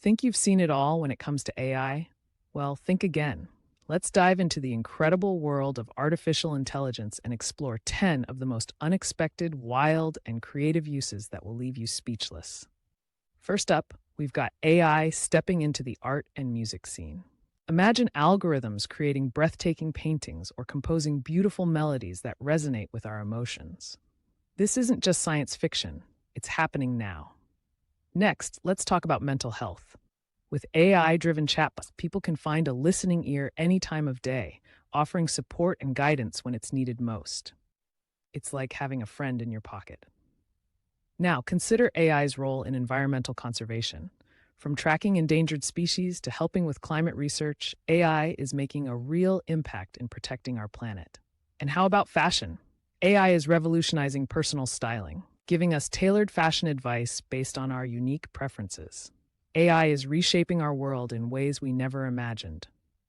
Think you've seen it all when it comes to AI? Well, think again. Let's dive into the incredible world of artificial intelligence and explore 10 of the most unexpected, wild, and creative uses that will leave you speechless. First up, we've got AI stepping into the art and music scene. Imagine algorithms creating breathtaking paintings or composing beautiful melodies that resonate with our emotions. This isn't just science fiction, it's happening now. Next, let's talk about mental health. With AI-driven chatbots, people can find a listening ear any time of day, offering support and guidance when it's needed most. It's like having a friend in your pocket. Now, consider AI's role in environmental conservation. From tracking endangered species to helping with climate research, AI is making a real impact in protecting our planet. And how about fashion? AI is revolutionizing personal styling, giving us tailored fashion advice based on our unique preferences. AI is reshaping our world in ways we never imagined.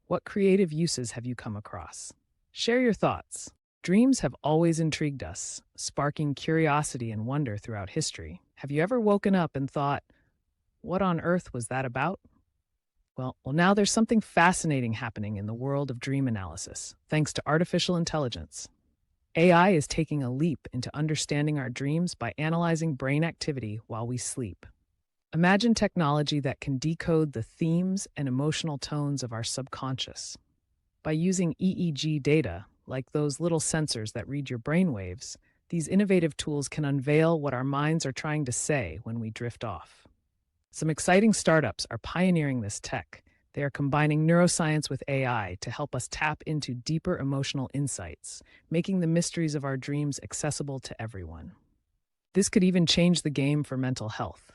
What creative uses have you come across? Share your thoughts. Dreams have always intrigued us, sparking curiosity and wonder throughout history. Have you ever woken up and thought, what on earth was that about? Well, now there's something fascinating happening in the world of dream analysis, thanks to artificial intelligence. AI is taking a leap into understanding our dreams by analyzing brain activity while we sleep. Imagine technology that can decode the themes and emotional tones of our subconscious. By using EEG data, like those little sensors that read your brainwaves, these innovative tools can unveil what our minds are trying to say when we drift off. Some exciting startups are pioneering this tech. They are combining neuroscience with AI to help us tap into deeper emotional insights, making the mysteries of our dreams accessible to everyone. This could even change the game for mental health.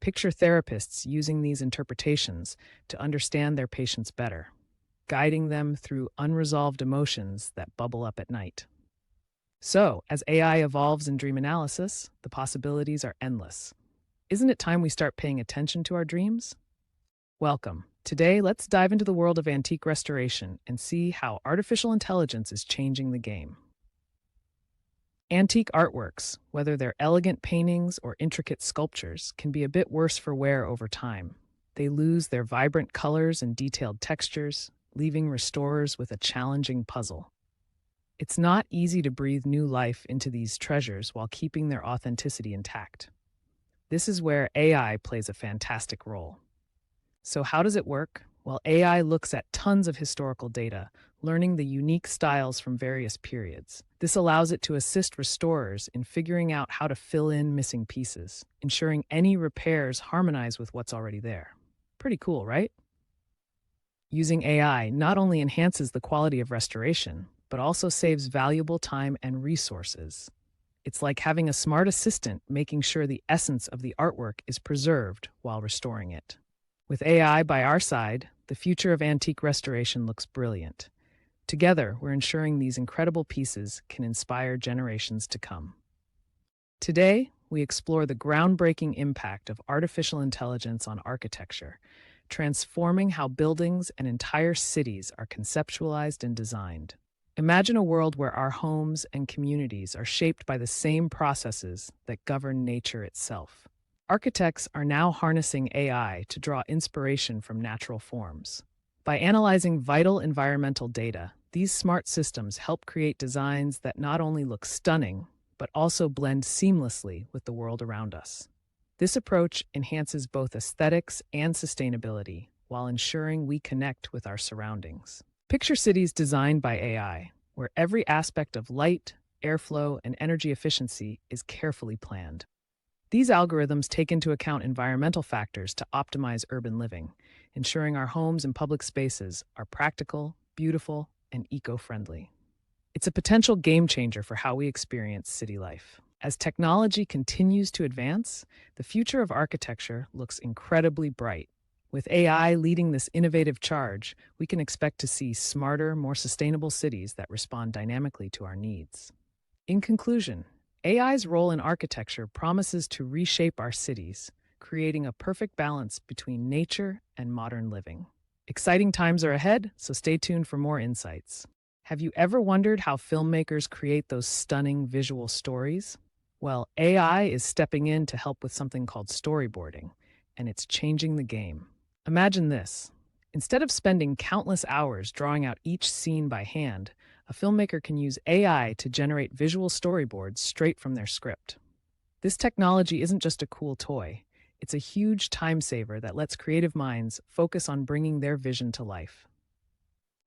Picture therapists using these interpretations to understand their patients better, guiding them through unresolved emotions that bubble up at night. So, as AI evolves in dream analysis, the possibilities are endless. Isn't it time we start paying attention to our dreams? Welcome. Today, let's dive into the world of antique restoration and see how artificial intelligence is changing the game. Antique artworks, whether they're elegant paintings or intricate sculptures, can be a bit worse for wear over time. They lose their vibrant colors and detailed textures, leaving restorers with a challenging puzzle. It's not easy to breathe new life into these treasures while keeping their authenticity intact. This is where AI plays a fantastic role. So how does it work? Well, AI looks at tons of historical data, learning the unique styles from various periods. This allows it to assist restorers in figuring out how to fill in missing pieces, ensuring any repairs harmonize with what's already there. Pretty cool, right? Using AI not only enhances the quality of restoration, but also saves valuable time and resources. It's like having a smart assistant making sure the essence of the artwork is preserved while restoring it. With AI by our side, the future of antique restoration looks brilliant. Together, we're ensuring these incredible pieces can inspire generations to come. Today, we explore the groundbreaking impact of artificial intelligence on architecture, transforming how buildings and entire cities are conceptualized and designed. Imagine a world where our homes and communities are shaped by the same processes that govern nature itself. Architects are now harnessing AI to draw inspiration from natural forms. By analyzing vital environmental data, these smart systems help create designs that not only look stunning, but also blend seamlessly with the world around us. This approach enhances both aesthetics and sustainability while ensuring we connect with our surroundings. Picture cities designed by AI, where every aspect of light, airflow, and energy efficiency is carefully planned. These algorithms take into account environmental factors to optimize urban living, ensuring our homes and public spaces are practical, beautiful, and eco-friendly. It's a potential game changer for how we experience city life. As technology continues to advance, the future of architecture looks incredibly bright. With AI leading this innovative charge, we can expect to see smarter, more sustainable cities that respond dynamically to our needs. In conclusion, AI's role in architecture promises to reshape our cities, creating a perfect balance between nature and modern living. Exciting times are ahead, so stay tuned for more insights. Have you ever wondered how filmmakers create those stunning visual stories? Well, AI is stepping in to help with something called storyboarding, and it's changing the game. Imagine this. Instead of spending countless hours drawing out each scene by hand, a filmmaker can use AI to generate visual storyboards straight from their script. This technology isn't just a cool toy, it's a huge time saver that lets creative minds focus on bringing their vision to life.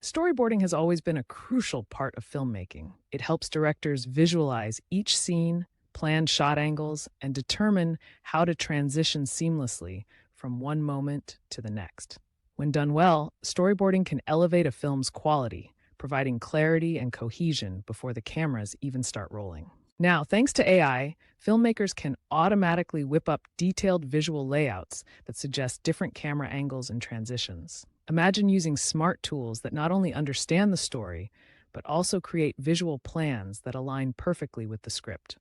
Storyboarding has always been a crucial part of filmmaking. It helps directors visualize each scene, plan shot angles, and determine how to transition seamlessly from one moment to the next. When done well, storyboarding can elevate a film's quality, providing clarity and cohesion before the cameras even start rolling. Now, thanks to AI, filmmakers can automatically whip up detailed visual layouts that suggest different camera angles and transitions. Imagine using smart tools that not only understand the story, but also create visual plans that align perfectly with the script.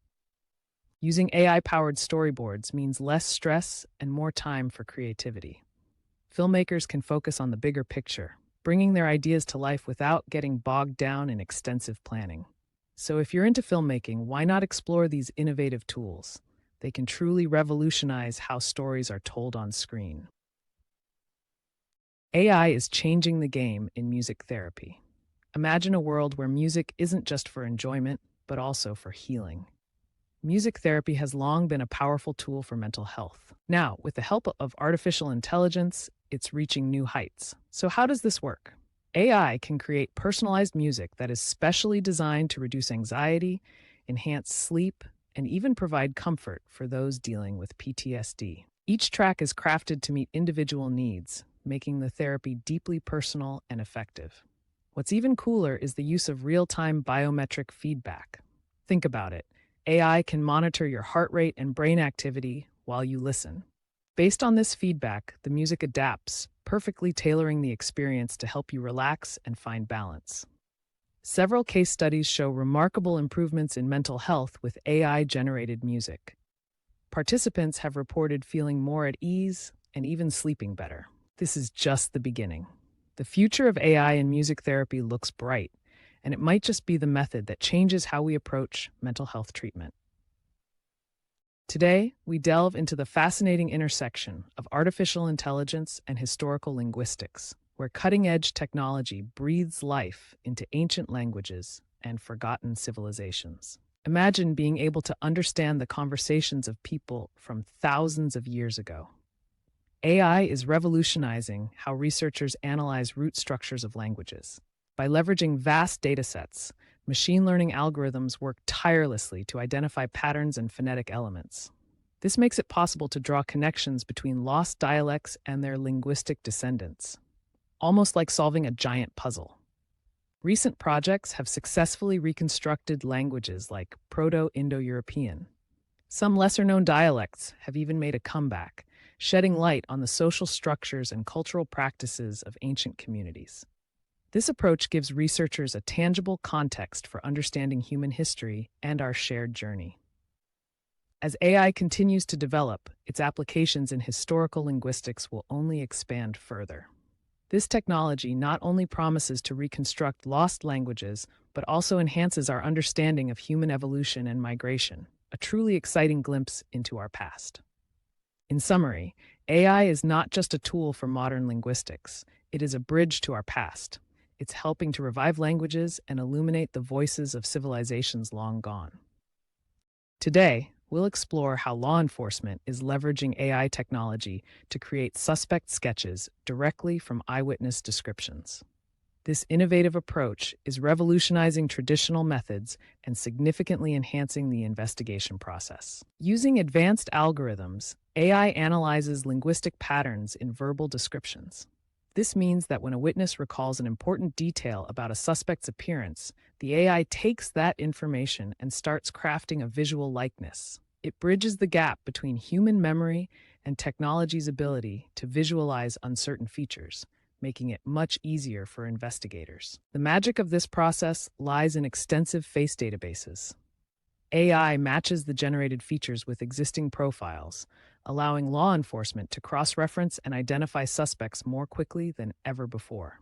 Using AI-powered storyboards means less stress and more time for creativity. Filmmakers can focus on the bigger picture, bringing their ideas to life without getting bogged down in extensive planning. So if you're into filmmaking, why not explore these innovative tools? They can truly revolutionize how stories are told on screen. AI is changing the game in music therapy. Imagine a world where music isn't just for enjoyment, but also for healing. Music therapy has long been a powerful tool for mental health. Now, with the help of artificial intelligence, it's reaching new heights. So how does this work? AI can create personalized music that is specially designed to reduce anxiety, enhance sleep, and even provide comfort for those dealing with PTSD. Each track is crafted to meet individual needs, making the therapy deeply personal and effective. What's even cooler is the use of real-time biometric feedback. Think about it. AI can monitor your heart rate and brain activity while you listen. Based on this feedback, the music adapts, perfectly tailoring the experience to help you relax and find balance. Several case studies show remarkable improvements in mental health with AI-generated music. Participants have reported feeling more at ease and even sleeping better. This is just the beginning. The future of AI in music therapy looks bright, and it might just be the method that changes how we approach mental health treatment. Today, we delve into the fascinating intersection of artificial intelligence and historical linguistics, where cutting-edge technology breathes life into ancient languages and forgotten civilizations. Imagine being able to understand the conversations of people from thousands of years ago. AI is revolutionizing how researchers analyze root structures of languages. By leveraging vast datasets, machine learning algorithms work tirelessly to identify patterns and phonetic elements. This makes it possible to draw connections between lost dialects and their linguistic descendants, almost like solving a giant puzzle. Recent projects have successfully reconstructed languages like Proto-Indo-European. Some lesser-known dialects have even made a comeback, shedding light on the social structures and cultural practices of ancient communities. This approach gives researchers a tangible context for understanding human history and our shared journey. As AI continues to develop, its applications in historical linguistics will only expand further. This technology not only promises to reconstruct lost languages, but also enhances our understanding of human evolution and migration, a truly exciting glimpse into our past. In summary, AI is not just a tool for modern linguistics, it is a bridge to our past. It's helping to revive languages and illuminate the voices of civilizations long gone. Today, we'll explore how law enforcement is leveraging AI technology to create suspect sketches directly from eyewitness descriptions. This innovative approach is revolutionizing traditional methods and significantly enhancing the investigation process. Using advanced algorithms, AI analyzes linguistic patterns in verbal descriptions. This means that when a witness recalls an important detail about a suspect's appearance, the AI takes that information and starts crafting a visual likeness. It bridges the gap between human memory and technology's ability to visualize uncertain features, making it much easier for investigators. The magic of this process lies in extensive face databases. AI matches the generated features with existing profiles, allowing law enforcement to cross-reference and identify suspects more quickly than ever before.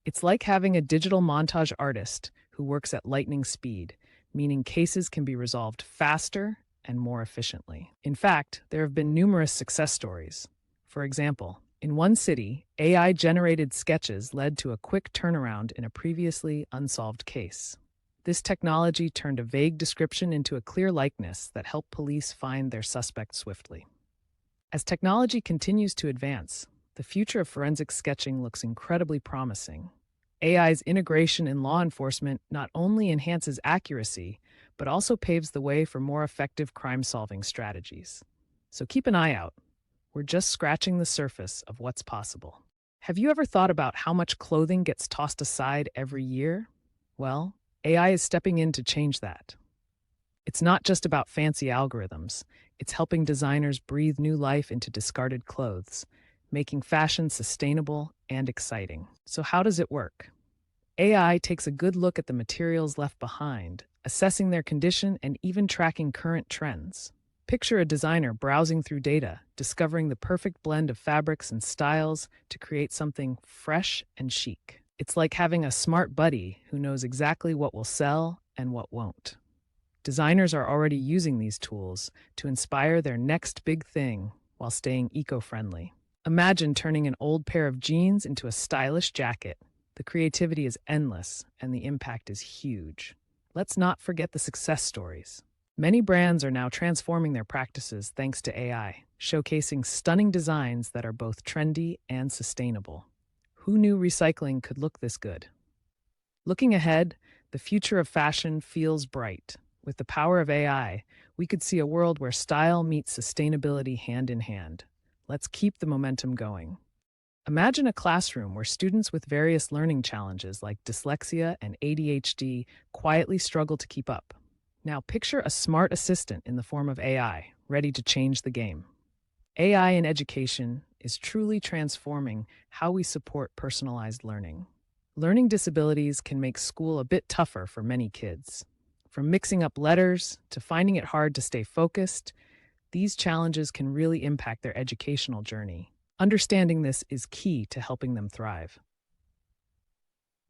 It's like having a digital montage artist who works at lightning speed, meaning cases can be resolved faster and more efficiently. In fact, there have been numerous success stories. For example, In one city, AI-generated sketches led to a quick turnaround in a previously unsolved case. This technology turned a vague description into a clear likeness that helped police find their suspect swiftly. As technology continues to advance, the future of forensic sketching looks incredibly promising. AI's integration in law enforcement not only enhances accuracy, but also paves the way for more effective crime-solving strategies. So keep an eye out. We're just scratching the surface of what's possible. Have you ever thought about how much clothing gets tossed aside every year? Well, AI is stepping in to change that. It's not just about fancy algorithms. It's helping designers breathe new life into discarded clothes, making fashion sustainable and exciting. So how does it work? AI takes a good look at the materials left behind, assessing their condition and even tracking current trends. Picture a designer browsing through data, discovering the perfect blend of fabrics and styles to create something fresh and chic. It's like having a smart buddy who knows exactly what will sell and what won't. Designers are already using these tools to inspire their next big thing while staying eco-friendly. Imagine turning an old pair of jeans into a stylish jacket. The creativity is endless and the impact is huge. Let's not forget the success stories. Many brands are now transforming their practices thanks to AI, showcasing stunning designs that are both trendy and sustainable. Who knew recycling could look this good? Looking ahead, the future of fashion feels bright. With the power of AI, we could see a world where style meets sustainability hand in hand. Let's keep the momentum going. Imagine a classroom where students with various learning challenges like dyslexia and ADHD quietly struggle to keep up. Now picture a smart assistant in the form of AI, ready to change the game. AI in education is truly transforming how we support personalized learning. Learning disabilities can make school a bit tougher for many kids. From mixing up letters to finding it hard to stay focused, these challenges can really impact their educational journey. Understanding this is key to helping them thrive.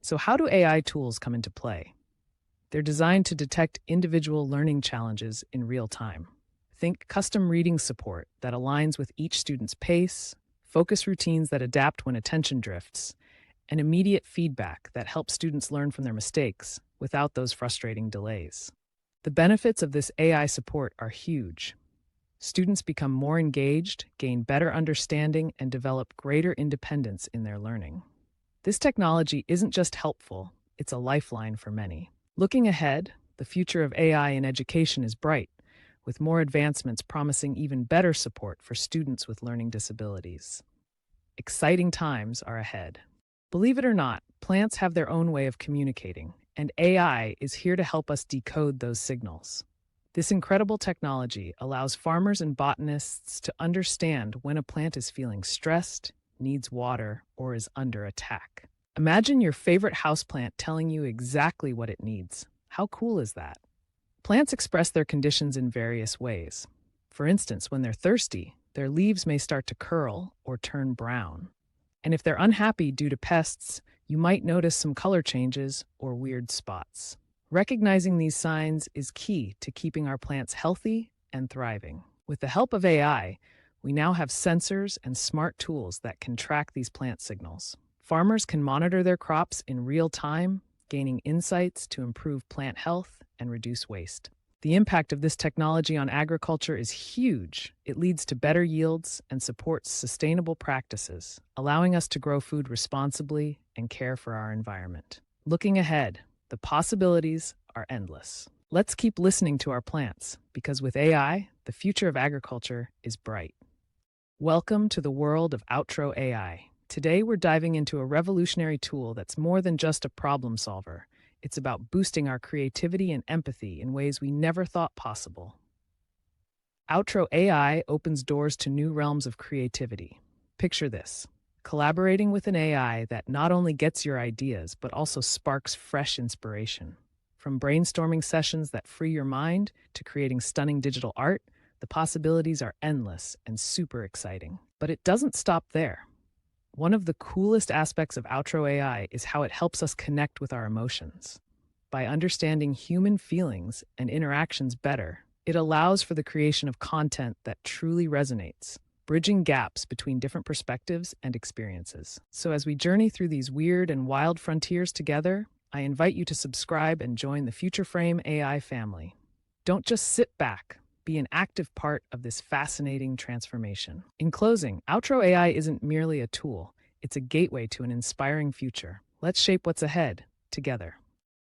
So how do AI tools come into play? They're designed to detect individual learning challenges in real time. Think custom reading support that aligns with each student's pace, focus routines that adapt when attention drifts, and immediate feedback that helps students learn from their mistakes without those frustrating delays. The benefits of this AI support are huge. Students become more engaged, gain better understanding, and develop greater independence in their learning. This technology isn't just helpful, it's a lifeline for many. Looking ahead, the future of AI in education is bright, with more advancements promising even better support for students with learning disabilities. Exciting times are ahead. Believe it or not, plants have their own way of communicating, and AI is here to help us decode those signals. This incredible technology allows farmers and botanists to understand when a plant is feeling stressed, needs water, or is under attack. Imagine your favorite houseplant telling you exactly what it needs. How cool is that? Plants express their conditions in various ways. For instance, when they're thirsty, their leaves may start to curl or turn brown. And if they're unhappy due to pests, you might notice some color changes or weird spots. Recognizing these signs is key to keeping our plants healthy and thriving. With the help of AI, we now have sensors and smart tools that can track these plant signals. Farmers can monitor their crops in real time, gaining insights to improve plant health and reduce waste. The impact of this technology on agriculture is huge. It leads to better yields and supports sustainable practices, allowing us to grow food responsibly and care for our environment. Looking ahead, the possibilities are endless. Let's keep listening to our plants, because with AI, the future of agriculture is bright. Welcome to the world of Outro AI. Today, we're diving into a revolutionary tool that's more than just a problem solver. It's about boosting our creativity and empathy in ways we never thought possible. Outro AI opens doors to new realms of creativity. Picture this: collaborating with an AI that not only gets your ideas, but also sparks fresh inspiration. From brainstorming sessions that free your mind to creating stunning digital art, the possibilities are endless and super exciting. But it doesn't stop there. One of the coolest aspects of Outro AI is how it helps us connect with our emotions. By understanding human feelings and interactions better, it allows for the creation of content that truly resonates. bridging gaps between different perspectives and experiences. So, as we journey through these weird and wild frontiers together, I invite you to subscribe and join the Future Frame AI family. Don't just sit back, be an active part of this fascinating transformation. In closing, Outro AI isn't merely a tool, it's a gateway to an inspiring future. Let's shape what's ahead together.